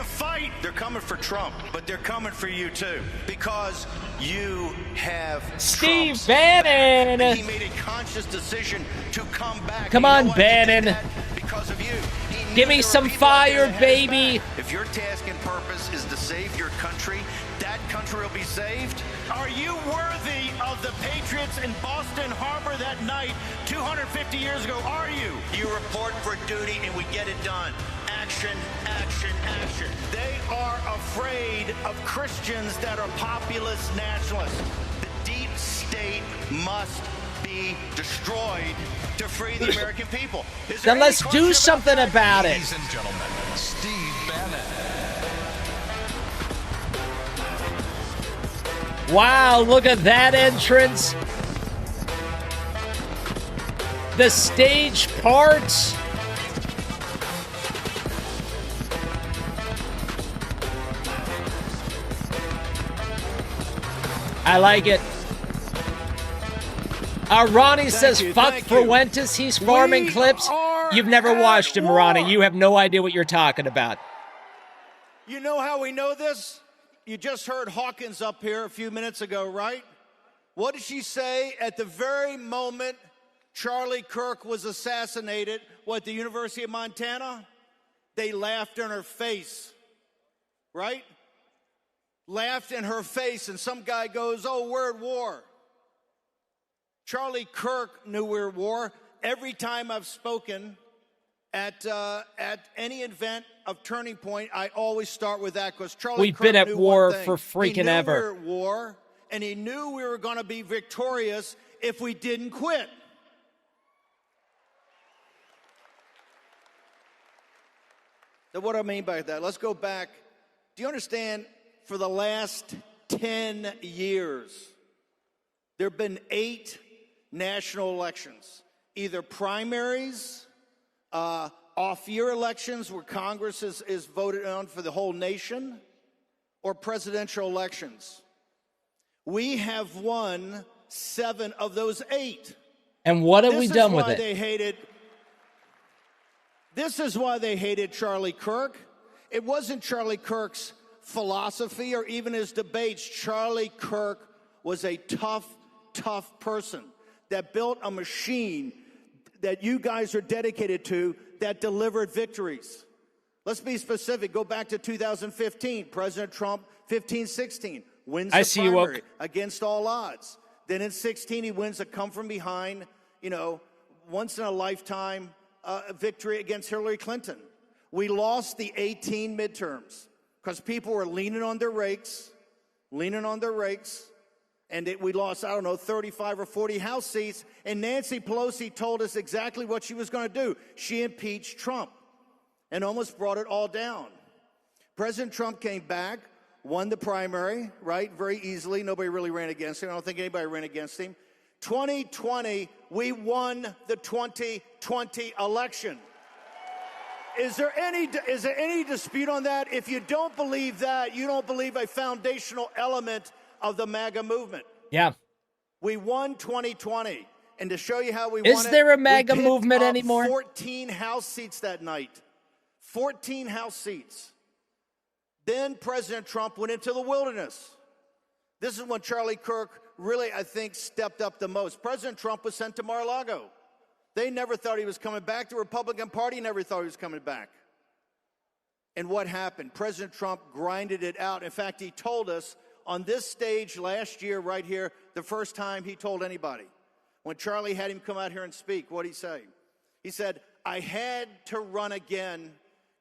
fight. They're coming for Trump, but they're coming for you too, because you have Steve Trump's Bannon. back. He made a conscious decision to come back. Come on, Bannon. Because of you. Give me some fire, baby. If your task and purpose is to save your country, that country will be saved. Are you worthy of the patriots in Boston Harbor that night 250 years ago? Are you? You report for duty and we get it done. Action, action, action. They are afraid of Christians that are populist nationalists. The deep state must be destroyed to free the American people. Then let's do something about it. Ladies and gentlemen, Steve Bannon. Wow, look at that entrance. The stage parts. I like it. Ronnie says, fuck Fuentes, he's farming clips. You've never watched him, Ronnie. You have no idea what you're talking about. You know how we know this? You just heard Hawkins up here a few minutes ago, right? What did she say at the very moment Charlie Kirk was assassinated, at the University of Montana? They laughed in her face, right? Laughed in her face, and some guy goes, oh, we're at war. Charlie Kirk knew we were at war. Every time I've spoken at any event of Turning Point, I always start with that, because Charlie Kirk We've been at knew war one thing. for freaking ever. We were at war, and he knew we were going to be victorious if we didn't quit. So what do I mean by that? Let's go back. Do you understand? For the last 10 years, there have been 8 national elections, either primaries, off-year elections where Congress is voted on for the whole nation, or presidential elections. We have won 7 of those 8. And what have we done with it? This is why they hated Charlie Kirk. It wasn't Charlie Kirk's philosophy or even his debates. Charlie Kirk was a tough person that built a machine that you guys are dedicated to that delivered victories. Let's be specific. Go back to 2015. President Trump, 15-16, wins the primary against all odds. Then in 16, he wins a come-from-behind, once-in-a-lifetime victory against Hillary Clinton. We lost the 18 midterms because people were leaning on their rakes, and we lost, 35 or 40 House seats, and Nancy Pelosi told us exactly what she was going to do. She impeached Trump and almost brought it all down. President Trump came back, won the primary, right, very easily. Nobody really ran against him. I don't think anybody ran against him. 2020, we won the 2020 election. Is there any dispute on that? If you don't believe that, you don't believe a foundational element of the MAGA movement. Yeah. We won 2020. And to show you how we won it, is there a MAGA movement anymore? 14 House seats that night. 14 House seats. Then President Trump went into the wilderness. This is when Charlie Kirk really, I think, stepped up the most. President Trump was sent to Mar-a-Lago. They never thought he was coming back. The Republican Party never thought he was coming back. And what happened? President Trump grinded it out. In fact, he told us on this stage last year, right here, the first time he told anybody. When Charlie had him come out here and speak, what did he say? He said, I had to run again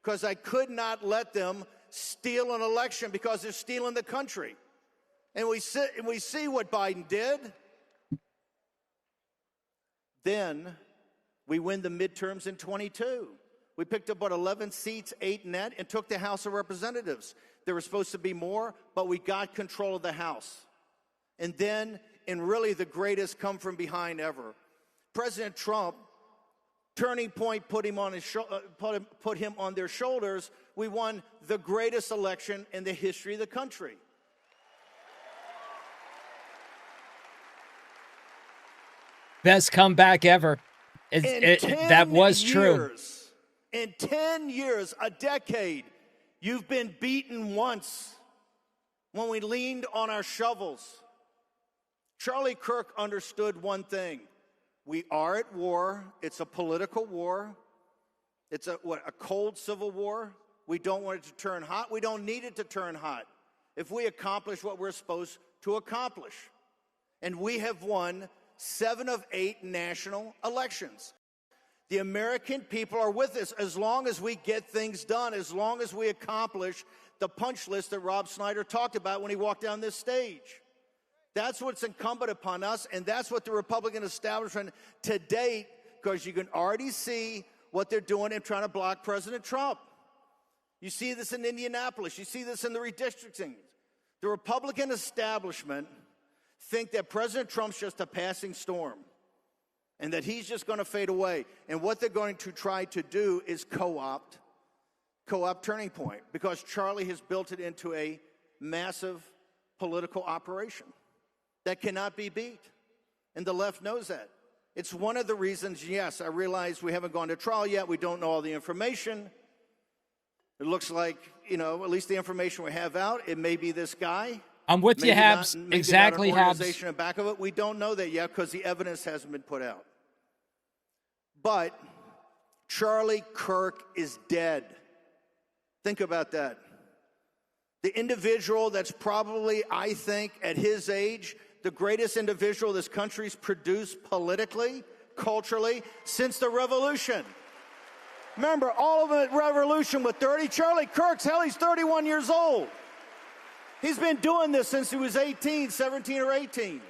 because I could not let them steal an election because they're stealing the country. And we see what Biden did. Then we win the midterms in 22. We picked up, 11 seats, 8 net, and took the House of Representatives. There were supposed to be more, but we got control of the House. And then, in really the greatest come from behind ever, President Trump, Turning Point put him on put him on their shoulders. We won the greatest election in the history of the country. Best comeback ever. That was true. In 10 years, a decade, You've been beaten once when we leaned on our shovels. Charlie Kirk understood one thing. We are at war. It's a political war. It's a cold civil war. We don't want it to turn hot. We don't need it to turn hot if we accomplish what we're supposed to accomplish. And we have won 7 of 8 national elections. The American people are with us as long as we get things done, as long as we accomplish the punch list that Rob Snyder talked about when he walked down this stage. That's what's incumbent upon us, and that's what the Republican establishment to date, because you can already see what they're doing in trying to block President Trump. You see this in Indianapolis. You see this in the redistricting. The Republican establishment think that President Trump's just a passing storm and that he's just going to fade away. And what they're going to try to do is co-opt Turning Point, because Charlie has built it into a massive political operation that cannot be beat. And the left knows that. It's one of the reasons, yes, I realize we haven't gone to trial yet. We don't know all the information. It looks like, at least the information we have out, it may be this guy. I'm with you, Habs. Exactly, Habs. Organization Habs. in back of it. We don't know that yet because the evidence hasn't been put out. But Charlie Kirk is dead. Think about that. The individual that's probably, I think, at his age, the greatest individual this country's produced politically, culturally, since the revolution. Remember, all of the revolution with 30. Charlie Kirk's, hell, he's 31 years old. He's been doing this since he was 18, 17 or 18.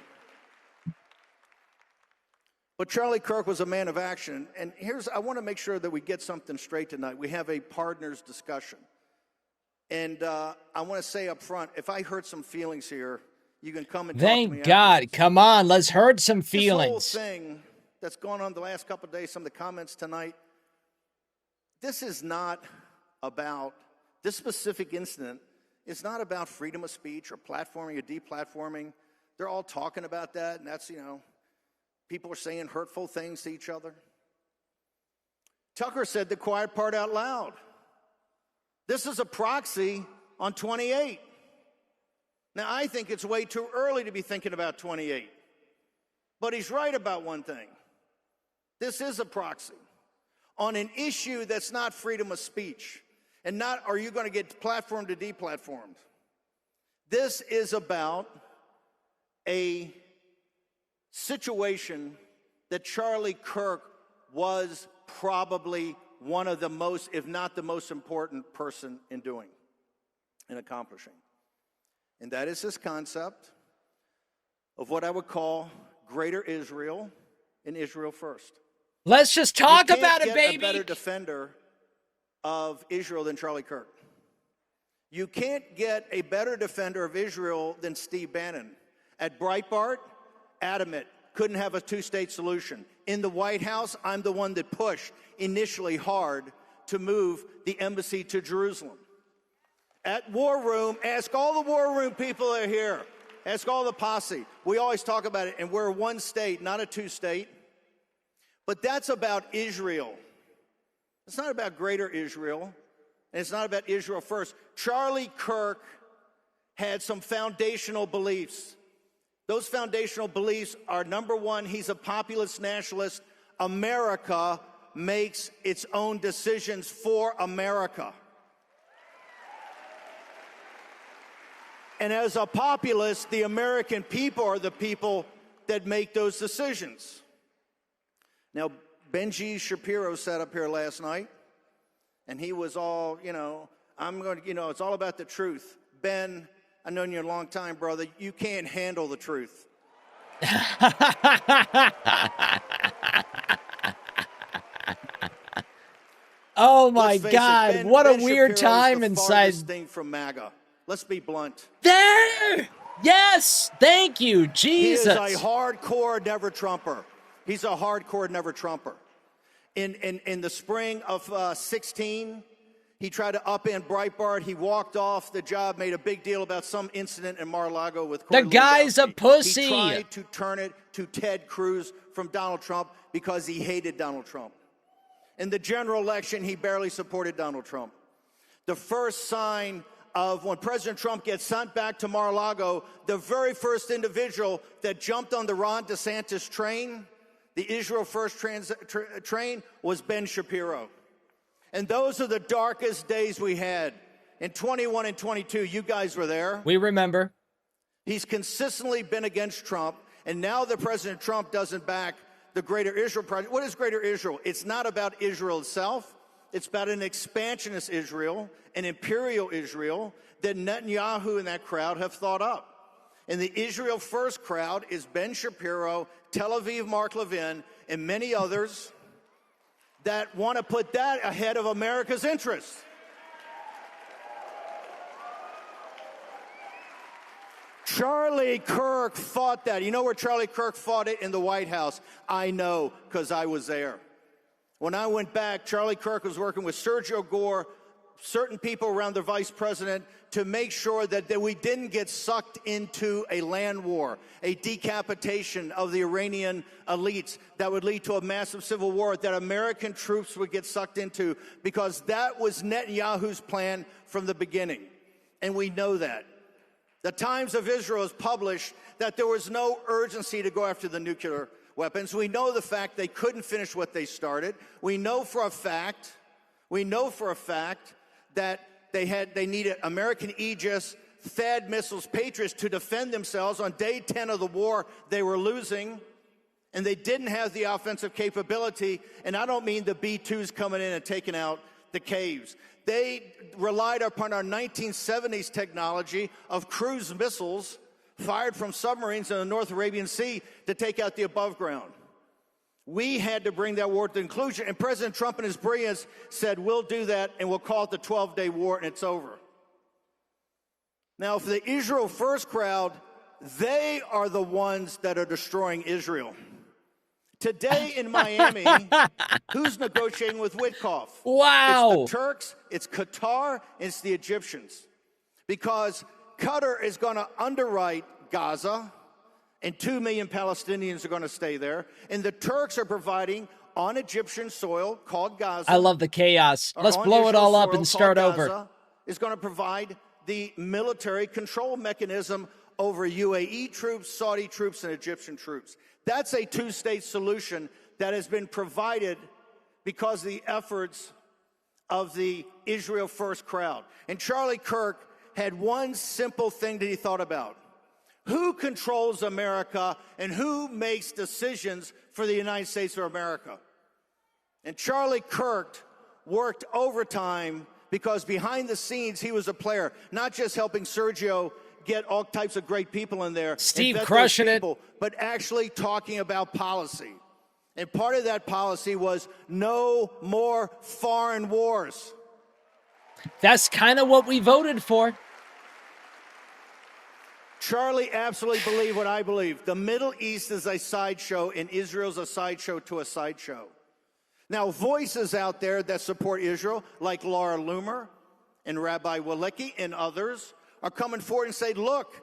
But Charlie Kirk was a man of action. And I want to make sure that we get something straight tonight. We have a partners discussion. And I want to say up front, if I hurt some feelings here, you can come and talk to me. Thank God. Afterwards. Come on, let's hurt some feelings. This whole thing that's gone on the last couple of days, some of the comments tonight, this is not about, this specific incident is not about freedom of speech or platforming or deplatforming. They're all talking about that, and that's, people are saying hurtful things to each other. Tucker said the quiet part out loud. This is a proxy on 28. Now, I think it's way too early to be thinking about 28. But he's right about one thing. This is a proxy on an issue that's not freedom of speech and not are you going to get platformed or deplatformed. This is about a situation that Charlie Kirk was probably one of the most, if not the most important person in doing and accomplishing. And that is this concept of what I would call greater Israel and Israel first. Let's just talk about it, baby. You can't get a better defender of Israel than Charlie Kirk. You can't get a better defender of Israel than Steve Bannon. At Breitbart, adamant, couldn't have a two-state solution. In the White House, I'm the one that pushed initially hard to move the embassy to Jerusalem. At War Room, ask all the War Room people that are here. Ask all the posse. We always talk about it, and we're one state, not a two-state. But that's about Israel. It's not about greater Israel, and it's not about Israel first. Charlie Kirk had some foundational beliefs. Those foundational beliefs are, number one, he's a populist nationalist. America makes its own decisions for America. And as a populist, the American people are the people that make those decisions. Now, Benji Shapiro sat up here last night, and he was all, it's all about the truth. Ben, I've known you a long time, brother. You can't handle the truth. Oh, my God. Ben, what a Ben weird Shapiro's time the inside. farthest thing from MAGA. Let's be blunt. There! Yes! Thank you, Jesus. He is a hardcore never-Trumper. He's a hardcore never-Trumper. In the spring of 16, he tried to upend Breitbart. He walked off the job, made a big deal about some incident in Mar-a-Lago with Corey The guy's Lewandowski. a pussy. He tried to turn it to Ted Cruz from Donald Trump because he hated Donald Trump. In the general election, he barely supported Donald Trump. the first sign of when President Trump gets sent back to Mar-a-Lago, the very first individual that jumped on the Ron DeSantis train, the Israel First train, was Ben Shapiro. And those are the darkest days we had. In 21 and 22, you guys were there. We remember. He's consistently been against Trump, and now that President Trump doesn't back the Greater Israel Project. What is Greater Israel? It's not about Israel itself. It's about an expansionist Israel, an imperial Israel that Netanyahu and that crowd have thought up. And the Israel First crowd is Ben Shapiro, Tel Aviv Mark Levin, and many others that want to put that ahead of America's interests. Charlie Kirk fought that. You know where Charlie Kirk fought it? In the White House. I know, because I was there. When I went back, Charlie Kirk was working with Sergio Gore, certain people around the vice president, to make sure that we didn't get sucked into a land war, a decapitation of the Iranian elites that would lead to a massive civil war that American troops would get sucked into, because that was Netanyahu's plan from the beginning. And we know that. The Times of Israel has published that there was no urgency to go after the nuclear weapons. We know the fact they couldn't finish what they started. We know for a fact that they needed American Aegis, THAAD missiles, Patriots to defend themselves. On day 10 of the war, they were losing, and they didn't have the offensive capability. And I don't mean the B-2s coming in and taking out the caves. They relied upon our 1970s technology of cruise missiles fired from submarines in the North Arabian Sea to take out the above ground. We had to bring that war to conclusion, and President Trump in his brilliance said, we'll do that, and we'll call it the 12-day war, and it's over. Now, for the Israel First crowd, they are the ones that are destroying Israel. Today in Miami, who's negotiating with Witkoff? Wow. It's the Turks, it's Qatar, and it's the Egyptians. Because Qatar is going to underwrite Gaza, and 2 million Palestinians are going to stay there. And the Turks are providing on Egyptian soil called Gaza. I love the chaos. Let's blow it all up and start over. Is going to provide the military control mechanism over UAE troops, Saudi troops, and Egyptian troops. That's a two-state solution that has been provided because of the efforts of the Israel First crowd. And Charlie Kirk had one simple thing that he thought about. Who controls America and who makes decisions for the United States of America? And Charlie Kirk worked overtime because behind the scenes he was a player, not just helping Sergio get all types of great people in there. Steve crushing it. But actually talking about policy. And part of that policy was no more foreign wars. That's kind of what we voted for. Charlie absolutely believed what I believe. The Middle East is a sideshow, and Israel's a sideshow to a sideshow. Now, voices out there that support Israel, like Laura Loomer and Rabbi Walecki and others, are coming forward and say, look,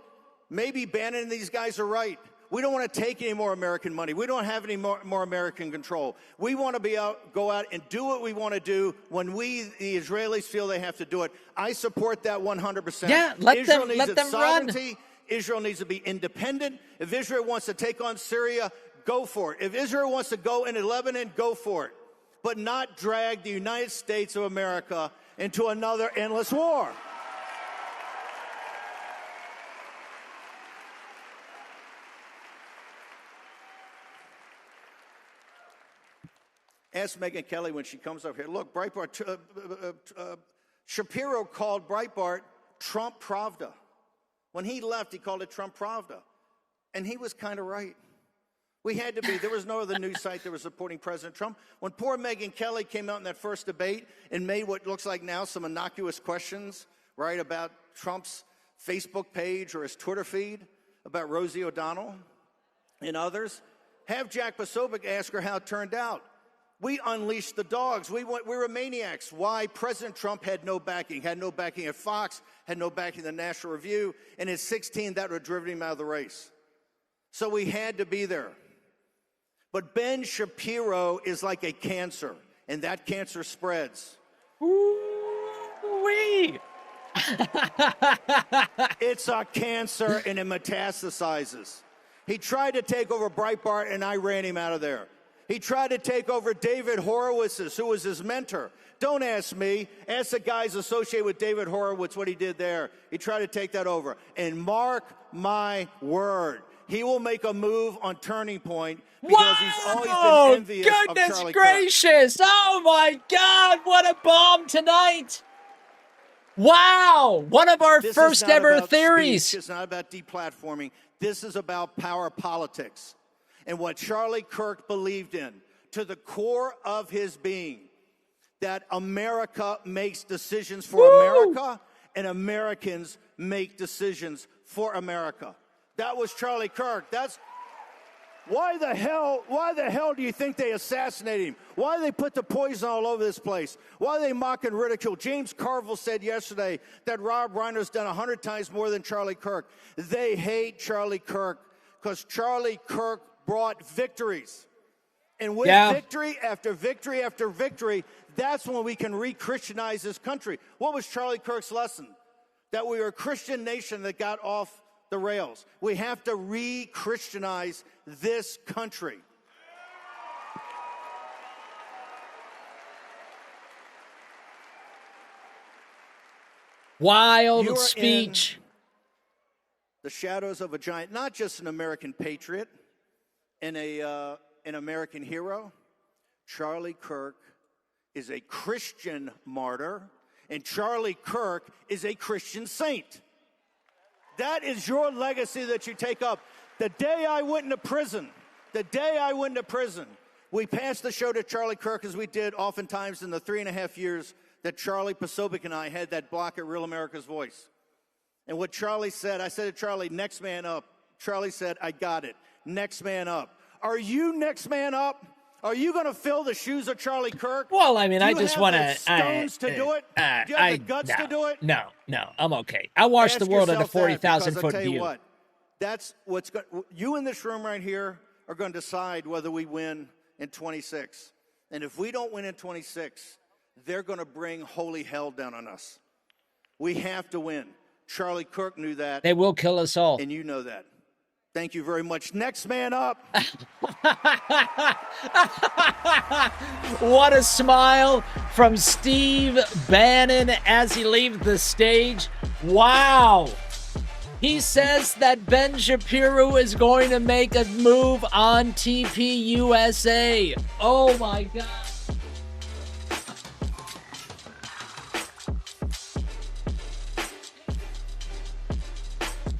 maybe Bannon and these guys are right. We don't want to take any more American money. We don't have any more American control. We want to go out and do what we want to do when we, the Israelis, feel they have to do it. I support that 100%. Yeah, let them run. Israel needs to be independent. If Israel wants to take on Syria, go for it. If Israel wants to go into Lebanon, go for it. But not drag the United States of America into another endless war. Ask Megyn Kelly when she comes up here. Look, Breitbart, Shapiro called Breitbart Trump Pravda. When he left, he called it Trump Pravda. And he was kind of right. We had to be. There was no other news site that was supporting President Trump. When poor Megyn Kelly came out in that first debate and made what looks like now some innocuous questions, right, about Trump's Facebook page or his Twitter feed, about Rosie O'Donnell and others, have Jack Posobiec ask her how it turned out. We unleashed the dogs. We were maniacs. Why? President Trump had no backing at Fox, had no backing at the National Review, and at 16, that would have driven him out of the race. So we had to be there. But Ben Shapiro is like a cancer, and that cancer spreads. we? It's a cancer and it metastasizes. He tried to take over Breitbart and I ran him out of there. He tried to take over David Horowitz's, who was his mentor. Don't ask me. Ask the guys associated with David Horowitz what he did there. He tried to take that over. And mark my word, he will make a move on Turning Point because he's always been envious of Charlie gracious. Kirk. Oh, my God. What a bomb tonight. Wow. One of our first ever theories. Speech. It's not about deplatforming. This is about power politics. And what Charlie Kirk believed in to the core of his being, that America makes decisions for America and Americans make decisions for America. That was Charlie Kirk. That's why the hell do you think they assassinated him? Why they put the poison all over this place? Why they mock and ridicule? James Carville said yesterday that Rob Reiner's done 100 times more than Charlie Kirk. They hate Charlie Kirk because Charlie Kirk brought victories. And with victory after victory after victory, that's when we can re-Christianize this country. What was Charlie Kirk's lesson? That we were a Christian nation that got off the rails. We have to re-Christianize this country. Wild speech. The shadows of a giant, not just an American patriot and an American hero. Charlie Kirk is a Christian martyr, and Charlie Kirk is a Christian saint. That is your legacy that you take up. The day I went into prison, we passed the show to Charlie Kirk as we did oftentimes in the 3.5 years that Charlie Posobiec and I had that block at Real America's Voice. And what Charlie said, I said to Charlie, next man up. Charlie said, I got it. Next man up. Are you next man up? Are you going to fill the shoes of Charlie Kirk? Well, I mean, I just want to... stones to do it? Do you have the guts to do it? No, I'm okay. I watched the world at a 40,000-foot view. view. What, that's what's going. You in this room right here are going to decide whether we win in 26. And if we don't win in 26, they're going to bring holy hell down on us. We have to win. Charlie Kirk knew that. They will kill us all. And you know that. Thank you very much. Next man up. What a smile from Steve Bannon as he leaves the stage. Wow. He says that Ben Shapiro is going to make a move on TPUSA. Oh, my God.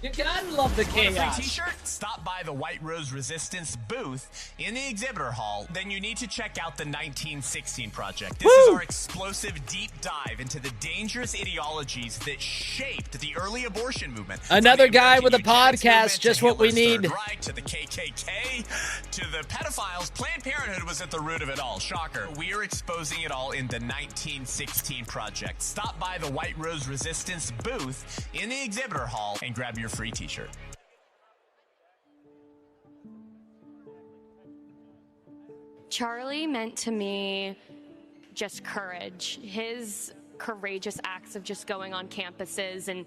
You gotta love the chaos. Want a free t-shirt? Stop by the White Rose Resistance booth in the exhibitor hall. Then you need to check out the 1916 Project. This is our explosive deep dive into the dangerous ideologies that shaped the early abortion movement. Another guy with a podcast, just what we need. Third Reich, to the KKK, to the pedophiles. Planned Parenthood was at the root of it all. Shocker. We're exposing it all in the 1916 Project. Stop by the White Rose Resistance booth in the exhibitor hall and grab your free t-shirt. Charlie meant to me just courage. His courageous acts of just going on campuses and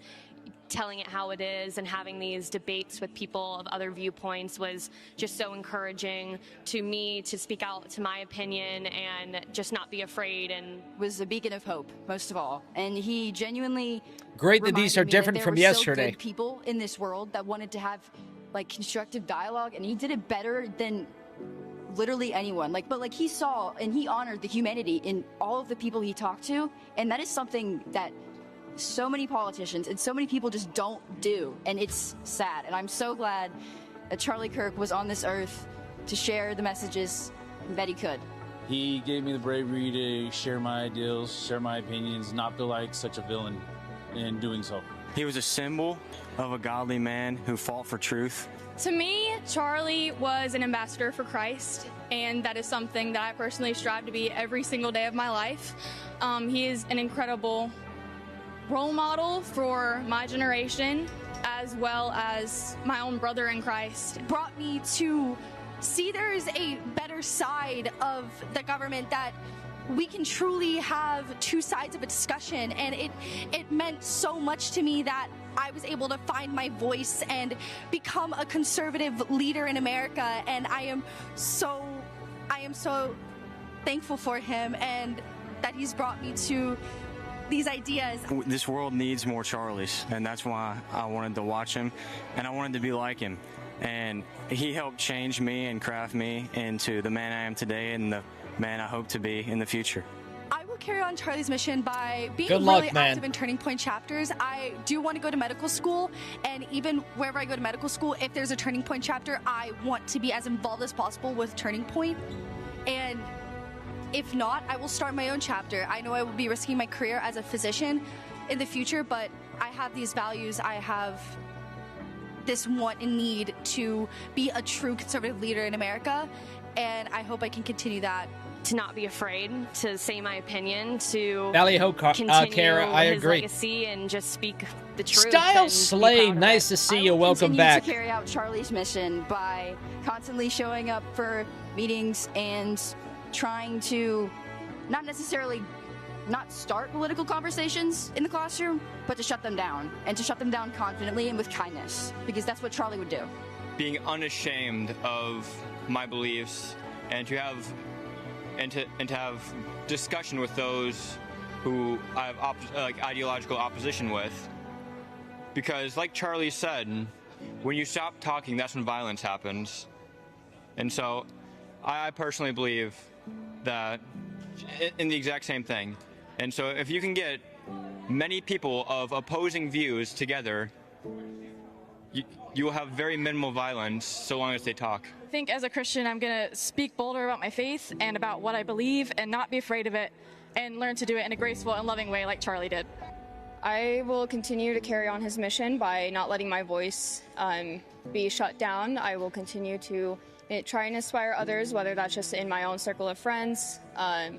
telling it how it is and having these debates with people of other viewpoints was just so encouraging to me to speak out to my opinion and just not be afraid. And was a beacon of hope, most of all. And he genuinely great that these are different from yesterday. So good people in this world that wanted to have like constructive dialogue, and he did it better than literally anyone. But he saw and he honored the humanity in all of the people he talked to, and that is something that so many politicians and so many people just don't do, and it's sad. And I'm so glad that Charlie Kirk was on this earth to share the messages that he could. He gave me the bravery to share my ideals, share my opinions, not feel like such a villain in doing so. He was a symbol of a godly man who fought for truth. To me, Charlie was an ambassador for Christ, and that is something that I personally strive to be every single day of my life. He is an incredible role model for my generation, as well as my own brother in Christ. It brought me to see there is a better side of the government that we can truly have two sides of a discussion, and it meant so much to me that I was able to find my voice and become a conservative leader in America, and I am so thankful for him and that he's brought me to these ideas. This world needs more Charlies, and that's why I wanted to watch him, and I wanted to be like him. And he helped change me and craft me into the man I am today and the man I hope to be in the future. I will carry on Charlie's mission by being Good luck, really man. active in Turning Point chapters. I do want to go to medical school, and even wherever I go to medical school, if there's a Turning Point chapter, I want to be as involved as possible with Turning Point. And if not, I will start my own chapter. I know I will be risking my career as a physician in the future, but I have these values. I have this want and need to be a true conservative leader in America, and I hope I can continue that. To not be afraid to say my opinion, to Valley Ho, continue Kara, I his agree. legacy and just speak the truth. Style and be Slay, proud of nice it. to see I you. will Welcome continue back. to carry out Charlie's mission by constantly showing up for meetings and trying to not necessarily not start political conversations in the classroom, but to shut them down, and to shut them down confidently and with kindness, because that's what Charlie would do. Being unashamed of my beliefs and to have discussion with those who I have ideological opposition with, because like Charlie said, when you stop talking, that's when violence happens. And so I personally believe that in the exact same thing. And so if you can get many people of opposing views together, you will have very minimal violence so long as they talk. I think as a Christian, I'm going to speak bolder about my faith and about what I believe and not be afraid of it and learn to do it in a graceful and loving way like Charlie did. I will continue to carry on his mission by not letting my voice be shut down. I will continue to try and inspire others, whether that's just in my own circle of friends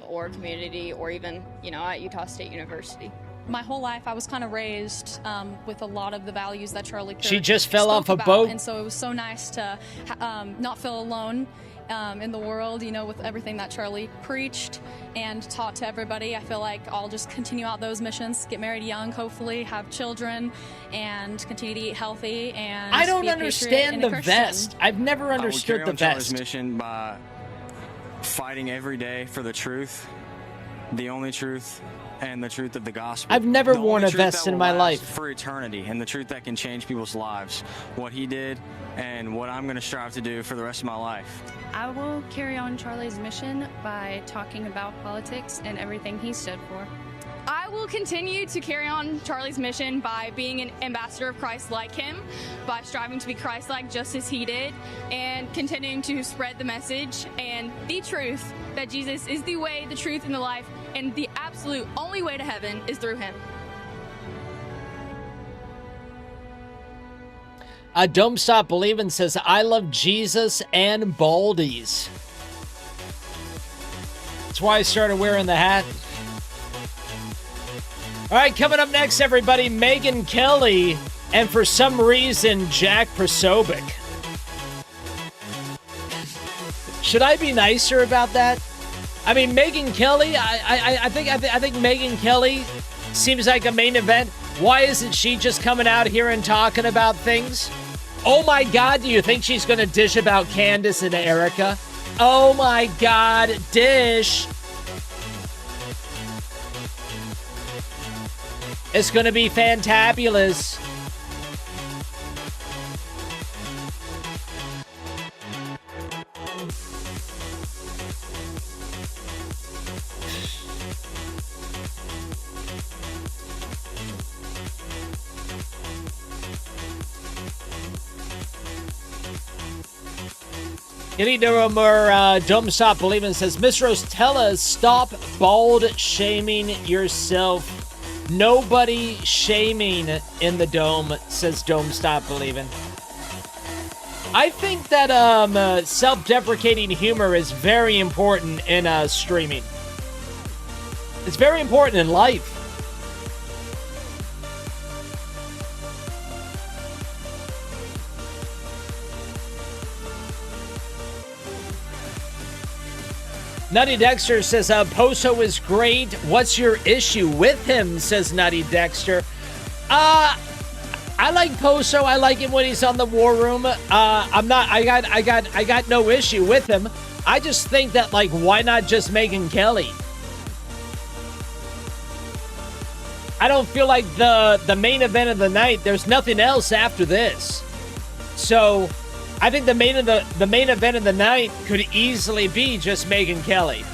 or community or even, at Utah State University. My whole life, I was kind of raised with a lot of the values that Charlie Kirk She just fell spoke off a about, boat. and so it was so nice to not feel alone in the world, with everything that Charlie preached and taught to everybody. I feel like I'll just continue out those missions, get married young, hopefully, have children, and continue to eat healthy. And I don't be a patriot understand and a the Christian. vest. I've never understood I the will carry on Charlie's vest. mission by fighting every day for the truth, the only truth, and the truth of the gospel. I've never The worn only a truth vest that in will my last life. for eternity, and the truth that can change people's lives. What he did and what I'm going to strive to do for the rest of my life. I will carry on Charlie's mission by talking about politics and everything he stood for. I will continue to carry on Charlie's mission by being an ambassador of Christ like him, by striving to be Christ-like just as he did, and continuing to spread the message and the truth that Jesus is the way, the truth, and the life, and the absolute only way to heaven is through him. Don't Stop Believing says, I love Jesus and Baldies. That's why I started wearing the hat. All right, coming up next, everybody, Megyn Kelly, and for some reason, Jack Prosobic. Should I be nicer about that? I mean, Megyn Kelly, I think Megyn Kelly seems like a main event. Why isn't she just coming out here and talking about things? Oh my God, do you think she's going to dish about Candace and Erica? Oh my God, dish. It's going to be fantabulous. Getting to more Don't Stop Believing says, Miss Rotella, stop bald shaming yourself. Nobody shaming in the dome, says Don't Stop Believing. I think that self-deprecating humor is very important in streaming. It's very important in life. Nutty Dexter says, Poso is great. What's your issue with him? Says Nutty Dexter. I like Poso. I like him when he's on the War Room. I got no issue with him. I just think that, like, why not just Megyn Kelly? I don't feel like the main event of the night, there's nothing else after this. So I think the main event of the night could easily be just Megyn Kelly.